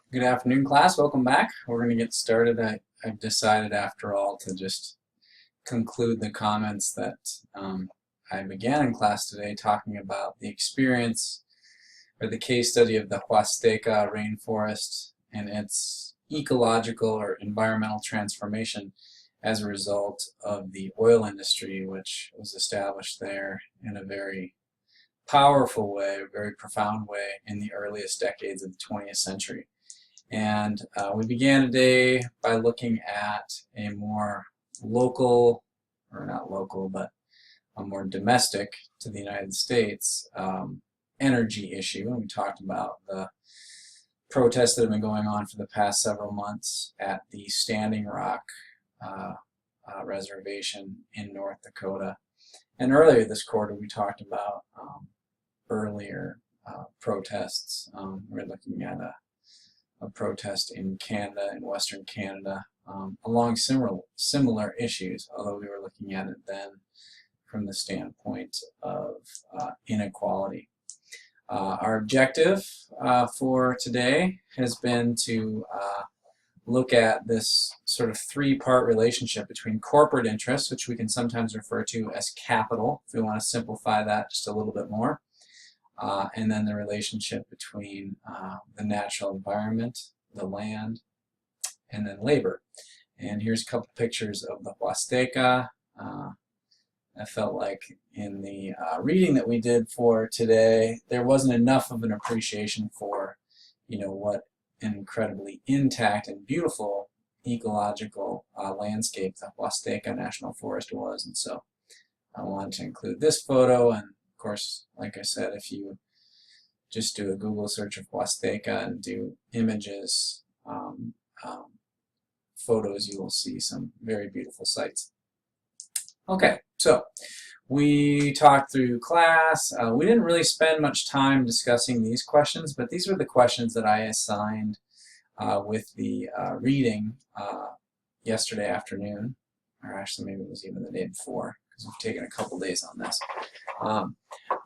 Good afternoon, class. Welcome back. We're going to get started. I've decided, after all, to just conclude the comments that I began in class today, talking about the experience or the case study of the Huasteca rainforest and its ecological or environmental transformation as a result of the oil industry, which was established there in a very powerful way, a very profound way in the earliest decades of the 20th century. And we began today by looking at a more local, or not local, but a more domestic to the United States energy issue. And we talked about the protests that have been going on for the past several months at the Standing Rock reservation in North Dakota. And earlier this quarter we talked about earlier protests. We're looking at a protest in Canada, in Western Canada, along similar issues, although we were looking at it then from the standpoint of inequality. Our objective for today has been to look at this sort of three-part relationship between corporate interests, which we can sometimes refer to as capital, if we want to simplify that just a little bit more, and then the relationship between the natural environment, the land, and then labor. And here's a couple pictures of the Huasteca. I felt like in the reading that we did for today, there wasn't enough of an appreciation for, what an incredibly intact and beautiful ecological landscape the Huasteca National Forest was. And so I wanted to include this photo, and of course, like I said, if you just do a Google search of Huasteca and do images, photos, you will see some very beautiful sights. Okay, so we talked through class. We didn't really spend much time discussing these questions, but these were the questions that I assigned with the reading yesterday afternoon, or actually maybe it was even the day before, because we've taken a couple days on this.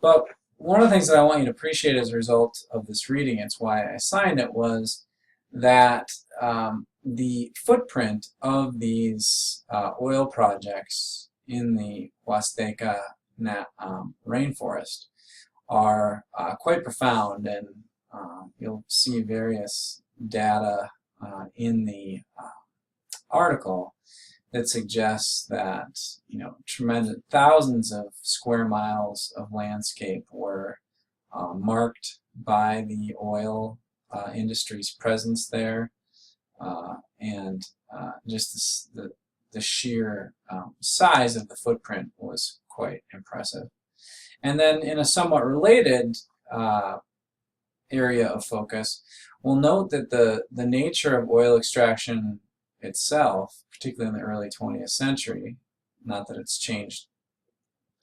But one of the things that I want you to appreciate as a result of this reading, it's why I assigned it, was that the footprint of these oil projects in the Huasteca rainforest are quite profound, and you'll see various data in the article that suggests that tremendous thousands of square miles of landscape were marked by the oil industry's presence there, and just the sheer size of the footprint was quite impressive. And then in a somewhat related area of focus, we'll note that the nature of oil extraction itself, particularly in the early 20th century, not that it's changed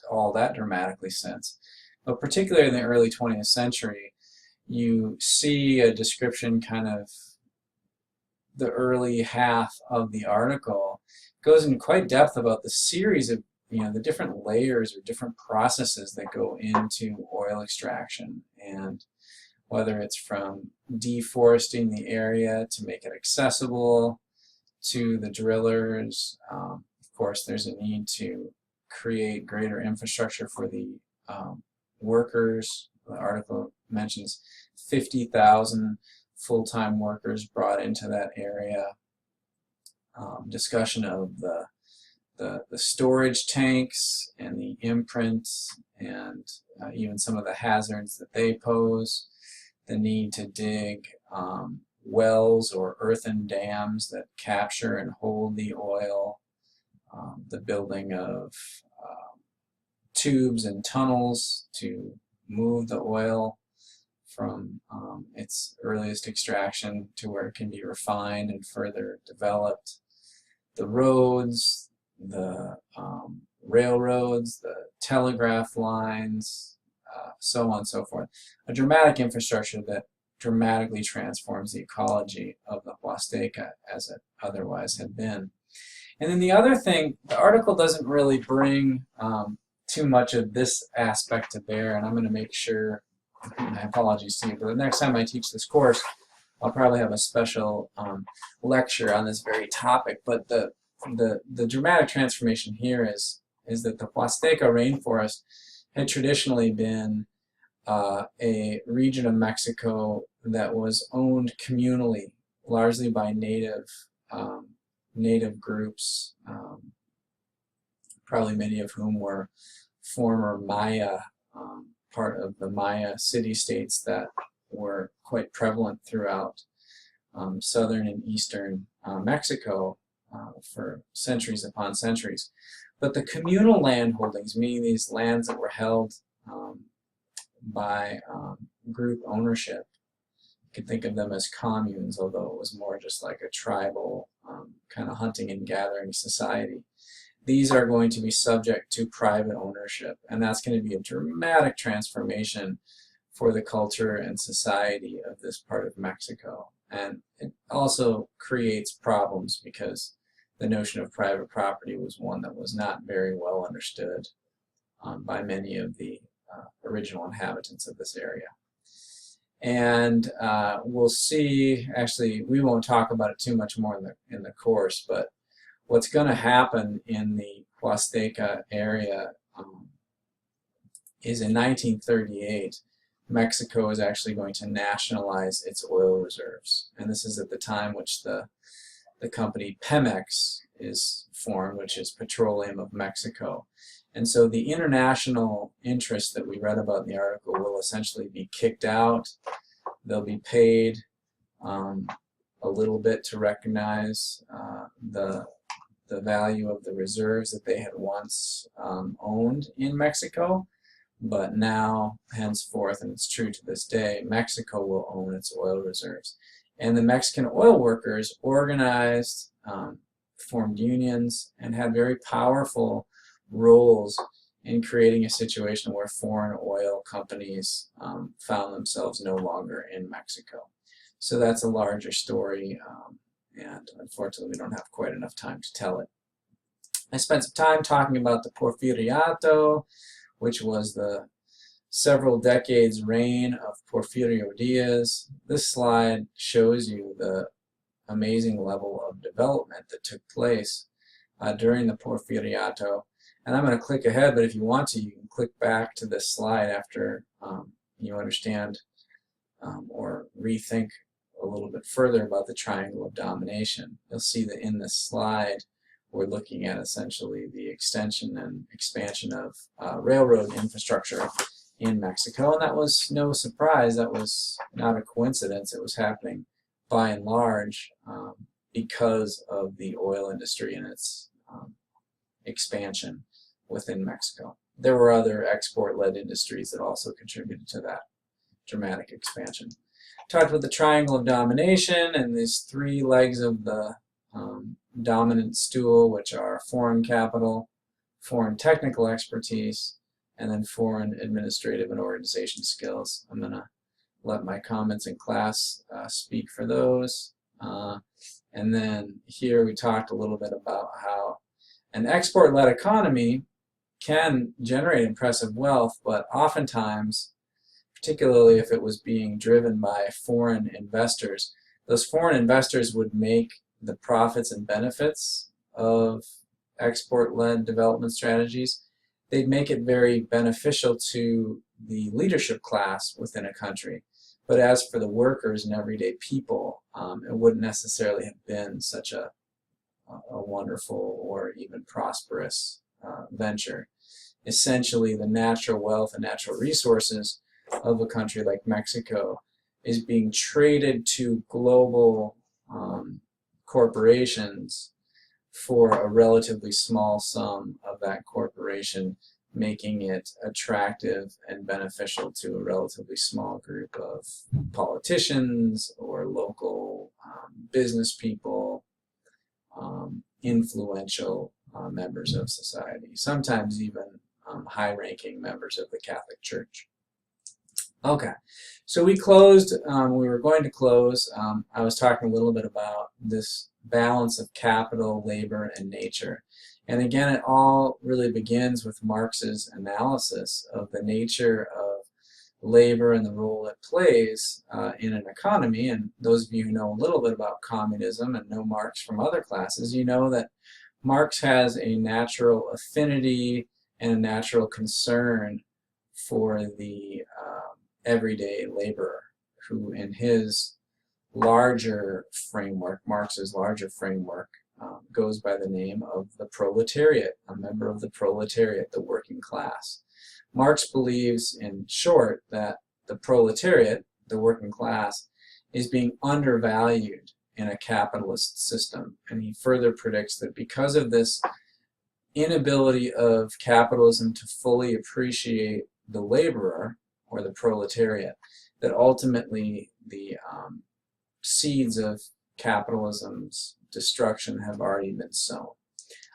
all that dramatically since, but particularly in the early 20th century, you see a description, kind of the early half of the article goes into quite depth about the series of the different layers or different processes that go into oil extraction, and whether it's from deforesting the area to make it accessible to the drillers. Of course, there's a need to create greater infrastructure for the workers. The article mentions 50,000 full-time workers brought into that area. Discussion of the storage tanks and the imprints, and even some of the hazards that they pose. The need to dig wells or earthen dams that capture and hold the oil, the building of tubes and tunnels to move the oil from its earliest extraction to where it can be refined and further developed. The roads, the railroads, the telegraph lines, so on and so forth. A dramatic infrastructure that dramatically transforms the ecology of the Huasteca as it otherwise had been. And then the other thing, the article doesn't really bring too much of this aspect to bear, and I'm going to make sure, my apologies to you, but the next time I teach this course, I'll probably have a special lecture on this very topic, but the dramatic transformation here is that the Huasteca rainforest had traditionally been a region of Mexico that was owned communally, largely by native groups, probably many of whom were former Maya, part of the Maya city-states that were quite prevalent throughout southern and eastern Mexico for centuries upon centuries. But the communal land holdings, meaning these lands that were held by group ownership, you could think of them as communes, although it was more just like a tribal kind of hunting and gathering society. These are going to be subject to private ownership, and that's going to be a dramatic transformation for the culture and society of this part of Mexico. And it also creates problems because the notion of private property was one that was not very well understood by many of the original inhabitants of this area. And we'll see, actually we won't talk about it too much more in the course, but what's going to happen in the Huasteca area is in 1938, Mexico is actually going to nationalize its oil reserves. And this is at the time which the company Pemex is formed, which is Petroleum of Mexico. And so the international interest that we read about in the article will essentially be kicked out. They'll be paid a little bit to recognize the value of the reserves that they had once owned in Mexico, but now, henceforth, and it's true to this day, Mexico will own its oil reserves. And the Mexican oil workers organized, formed unions, and had very powerful roles in creating a situation where foreign oil companies found themselves no longer in Mexico. So that's a larger story, and unfortunately we don't have quite enough time to tell it. I spent some time talking about the Porfiriato, which was the several decades reign of Porfirio Diaz. This slide shows you the amazing level of development that took place during the Porfiriato. And I'm going to click ahead, but if you want to, you can click back to this slide after you understand or rethink a little bit further about the triangle of domination. You'll see that in this slide we're looking at essentially the extension and expansion of railroad infrastructure in Mexico, and that was no surprise. That was not a coincidence. It was happening by and large because of the oil industry and its expansion within Mexico. There were other export-led industries that also contributed to that dramatic expansion. Talked about the triangle of domination and these three legs of the dominant stool, which are foreign capital, foreign technical expertise, and then foreign administrative and organization skills. I'm going to let my comments in class speak for those. And then here we talked a little bit about how an export-led economy can generate impressive wealth, but oftentimes, particularly if it was being driven by foreign investors, those foreign investors would make the profits and benefits of export-led development strategies, they'd make it very beneficial to the leadership class within a country. But as for the workers and everyday people, it wouldn't necessarily have been such a wonderful or even prosperous venture. Essentially, the natural wealth and natural resources of a country like Mexico is being traded to global corporations for a relatively small sum of that corporation, making it attractive and beneficial to a relatively small group of politicians or local business people, influential members of society, sometimes even high-ranking members of the Catholic Church. Okay, so we closed, we were going to close. I was talking a little bit about this balance of capital, labor, and nature. And again, it all really begins with Marx's analysis of the nature of labor and the role it plays in an economy. And those of you who know a little bit about communism and know Marx from other classes, you know that Marx has a natural affinity and a natural concern for the everyday laborer, who in his larger framework, Marx's larger framework, goes by the name of the proletariat, a member of the proletariat, the working class. Marx believes, in short, that the proletariat, the working class, is being undervalued in a capitalist system. And he further predicts that because of this inability of capitalism to fully appreciate the laborer, or the proletariat, that ultimately the seeds of capitalism's destruction have already been sown.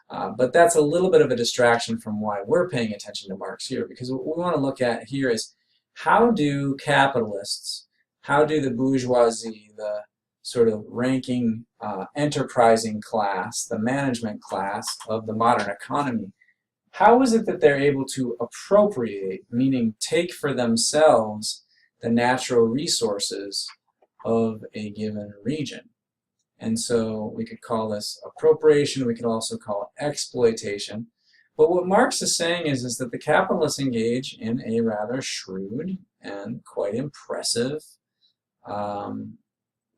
But that's a little bit of a distraction from why we're paying attention to Marx here, because what we want to look at here is how do capitalists, how do the bourgeoisie, the sort of ranking enterprising class, the management class of the modern economy, how is it that they're able to appropriate, meaning take for themselves, the natural resources of a given region? And so we could call this appropriation, we could also call it exploitation. But what Marx is saying is that the capitalists engage in a rather shrewd and quite impressive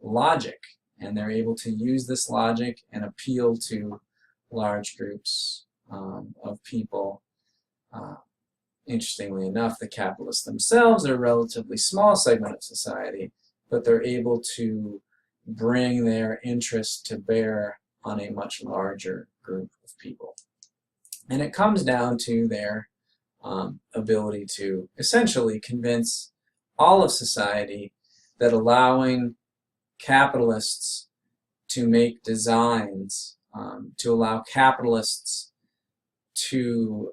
logic. And they're able to use this logic and appeal to large groups of people. Interestingly enough, the capitalists themselves are a relatively small segment of society, but they're able to bring their interest to bear on a much larger group of people. And it comes down to their ability to essentially convince all of society that allowing capitalists to make designs, to allow capitalists to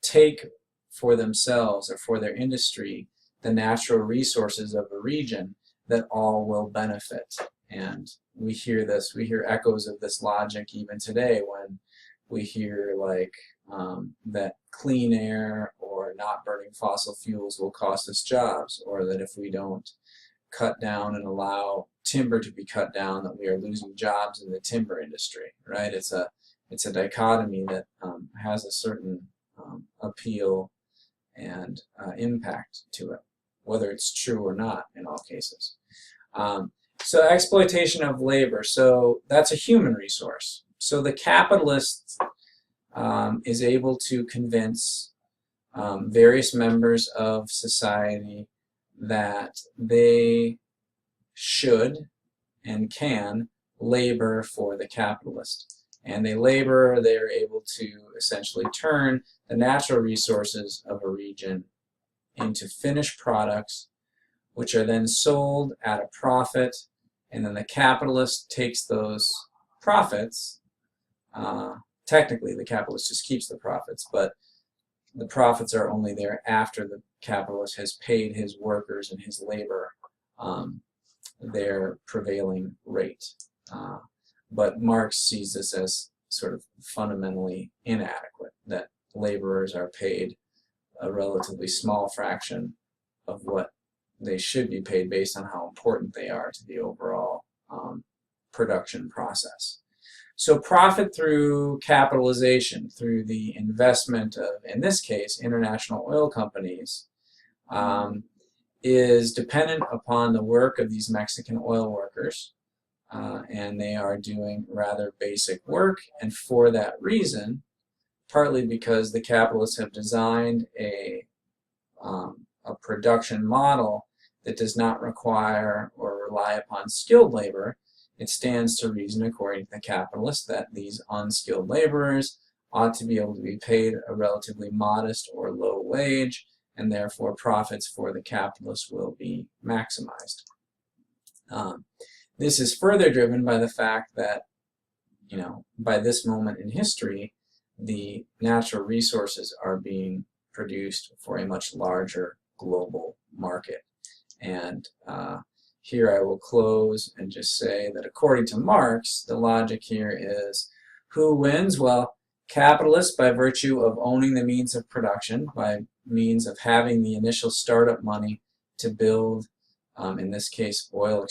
take for themselves or for their industry the natural resources of a region, that all will benefit. And we hear this, we hear echoes of this logic even today when we hear like that clean air or not burning fossil fuels will cost us jobs, or that if we don't cut down and allow timber to be cut down, that we are losing jobs in the timber industry, right? It's a dichotomy that has a certain appeal and impact to it, whether it's true or not in all cases. So exploitation of labor, so that's a human resource. So the capitalist is able to convince various members of society that they should and can labor for the capitalist. And they labor, they're able to essentially turn the natural resources of a region into finished products, which are then sold at a profit, and then the capitalist takes those profits. Technically, the capitalist just keeps the profits, but the profits are only there after the capitalist has paid his workers and his labor their prevailing rate. But Marx sees this as sort of fundamentally inadequate, that laborers are paid a relatively small fraction of what they should be paid based on how important they are to the overall production process. So profit through capitalization, through the investment of, in this case, international oil companies, is dependent upon the work of these Mexican oil workers. And they are doing rather basic work, and for that reason, partly because the capitalists have designed a production model that does not require or rely upon skilled labor, it stands to reason, according to the capitalists, that these unskilled laborers ought to be able to be paid a relatively modest or low wage, and therefore profits for the capitalists will be maximized. This is further driven by the fact that, you know, by this moment in history, the natural resources are being produced for a much larger global market. And here I will close and just say that according to Marx, the logic here is, who wins? Well, Capitalists, by virtue of owning the means of production, by means of having the initial startup money to build, in this case, oil